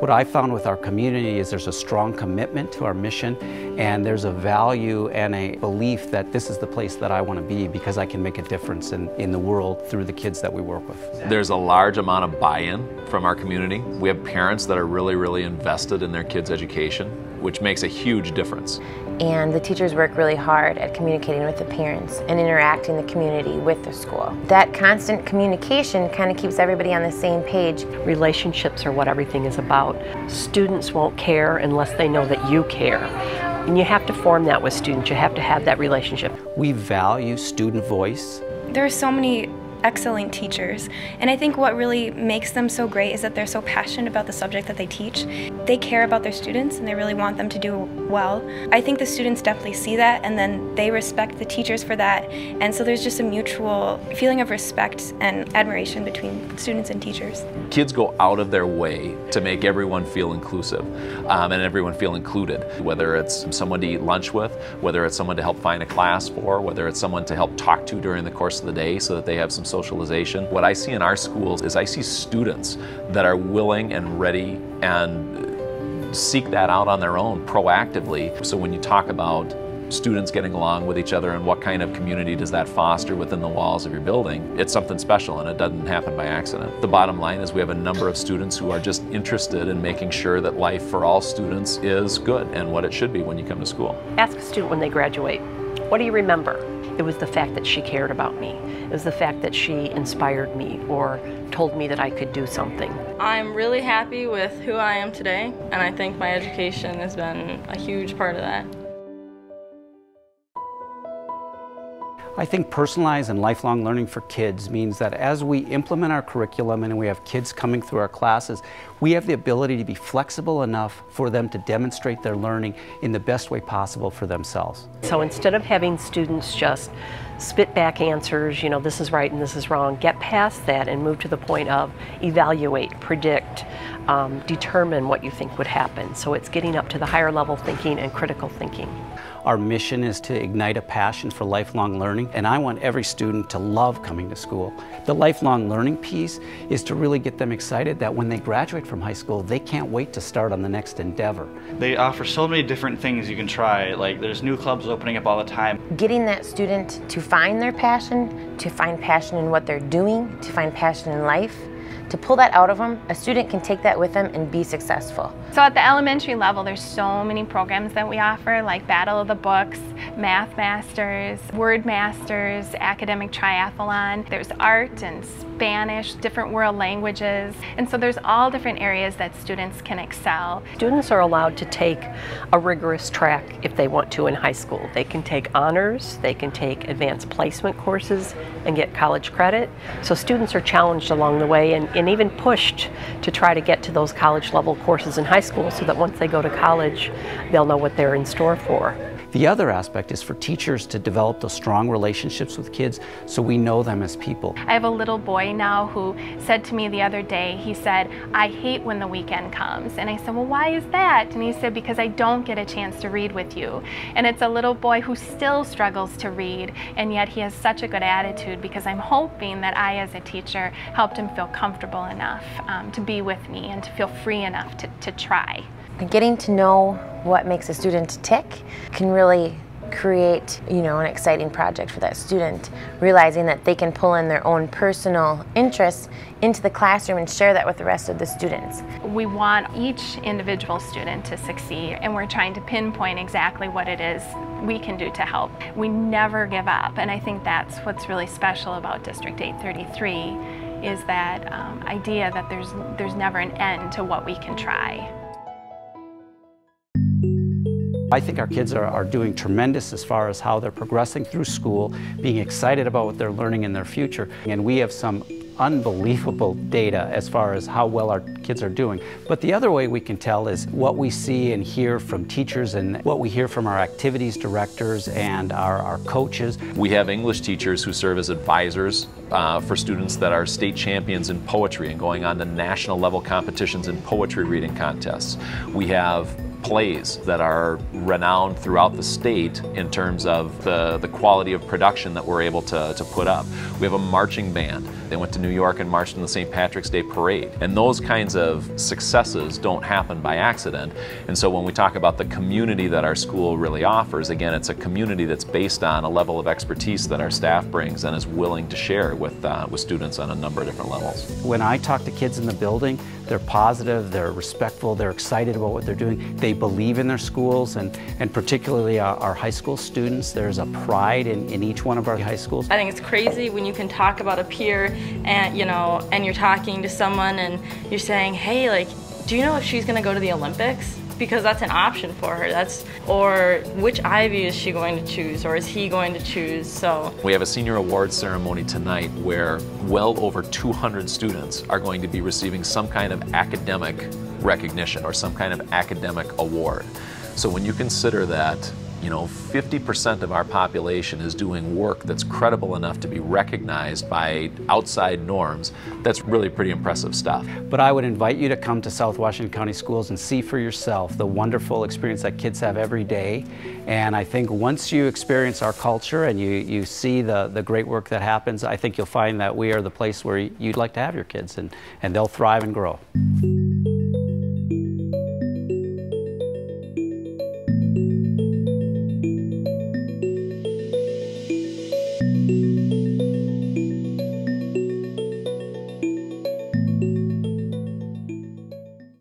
What I found with our community is there's a strong commitment to our mission, and there's a value and a belief that this is the place that I want to be because I can make a difference in the world through the kids that we work with. There's a large amount of buy-in from our community. We have parents that are really invested in their kids' education, which makes a huge difference. And the teachers work really hard at communicating with the parents and interacting the community with the school. That constant communication kind of keeps everybody on the same page. Relationships are what everything is about. Students won't care unless they know that you care. And you have to form that with students. You have to have that relationship. We value student voice. There are so many excellent teachers, and I think what really makes them so great is that they're so passionate about the subject that they teach. They care about their students and they really want them to do well. I think the students definitely see that, and then they respect the teachers for that, and so there's just a mutual feeling of respect and admiration between students and teachers. Kids go out of their way to make everyone feel inclusive and everyone feel included, whether it's someone to eat lunch with, whether it's someone to help find a class for, whether it's someone to help talk to during the course of the day so that they have some socialization. What I see in our schools is I see students that are willing and ready and seek that out on their own proactively. So when you talk about students getting along with each other and what kind of community does that foster within the walls of your building, it's something special and it doesn't happen by accident. The bottom line is we have a number of students who are just interested in making sure that life for all students is good and what it should be when you come to school. Ask a student when they graduate, what do you remember? It was the fact that she cared about me. It was the fact that she inspired me or told me that I could do something. I'm really happy with who I am today, and I think my education has been a huge part of that. I think personalized and lifelong learning for kids means that as we implement our curriculum and we have kids coming through our classes, we have the ability to be flexible enough for them to demonstrate their learning in the best way possible for themselves. So instead of having students just spit back answers, you know, this is right and this is wrong, get past that and move to the point of evaluate, predict, determine what you think would happen. So it's getting up to the higher level thinking and critical thinking. Our mission is to ignite a passion for lifelong learning, and I want every student to love coming to school. The lifelong learning piece is to really get them excited that when they graduate from high school, they can't wait to start on the next endeavor. They offer so many different things you can try, like there's new clubs opening up all the time. Getting that student to find their passion, to find passion in what they're doing, to find passion in life, to pull that out of them, a student can take that with them and be successful. So at the elementary level, there's so many programs that we offer, like Battle of the Books, Math Masters, Word Masters, Academic Triathlon. There's art and Spanish, different world languages. And so there's all different areas that students can excel. Students are allowed to take a rigorous track if they want to in high school. They can take honors, they can take advanced placement courses and get college credit. So students are challenged along the way and even pushed to try to get to those college level courses in high school so that once they go to college, they'll know what they're in store for. The other aspect is for teachers to develop those strong relationships with kids so we know them as people. I have a little boy now who said to me the other day, he said, I hate when the weekend comes. And I said, well, why is that? And he said, because I don't get a chance to read with you. And it's a little boy who still struggles to read, and yet he has such a good attitude because I'm hoping that I, as a teacher, helped him feel comfortable enough to be with me and to feel free enough to try. Getting to know what makes a student tick can really create, an exciting project for that student, realizing that they can pull in their own personal interests into the classroom and share that with the rest of the students. We want each individual student to succeed, and we're trying to pinpoint exactly what it is we can do to help. We never give up, and I think that's what's really special about District 833 is that idea that there's never an end to what we can try. I think our kids are doing tremendous as far as how they're progressing through school, being excited about what they're learning in their future. And we have some unbelievable data as far as how well our kids are doing. But the other way we can tell is what we see and hear from teachers and what we hear from our activities directors and our coaches. We have English teachers who serve as advisors for students that are state champions in poetry and going on to national level competitions in poetry reading contests. We have plays that are renowned throughout the state in terms of the quality of production that we're able to put up. We have a marching band. They went to New York and marched in the St. Patrick's Day Parade. And those kinds of successes don't happen by accident. And so when we talk about the community that our school really offers, again, it's a community that's based on a level of expertise that our staff brings and is willing to share with students on a number of different levels. When I talk to kids in the building, they're positive, they're respectful, they're excited about what they're doing. They believe in their schools, and particularly our high school students. There's a pride in each one of our high schools. I think it's crazy when you can talk about a peer and, you know, and you're talking to someone and you're saying, hey, like, do you know if she's gonna go to the Olympics? Because that's an option for her. Or which Ivy is she going to choose, or is he going to choose? So we have a senior awards ceremony tonight where well over 200 students are going to be receiving some kind of academic recognition or some kind of academic award. So when you consider that, you know, 50% of our population is doing work that's credible enough to be recognized by outside norms, that's really pretty impressive stuff. But I would invite you to come to South Washington County Schools and see for yourself the wonderful experience that kids have every day. And I think once you experience our culture and you see the great work that happens, I think you'll find that we are the place where you'd like to have your kids, and they'll thrive and grow.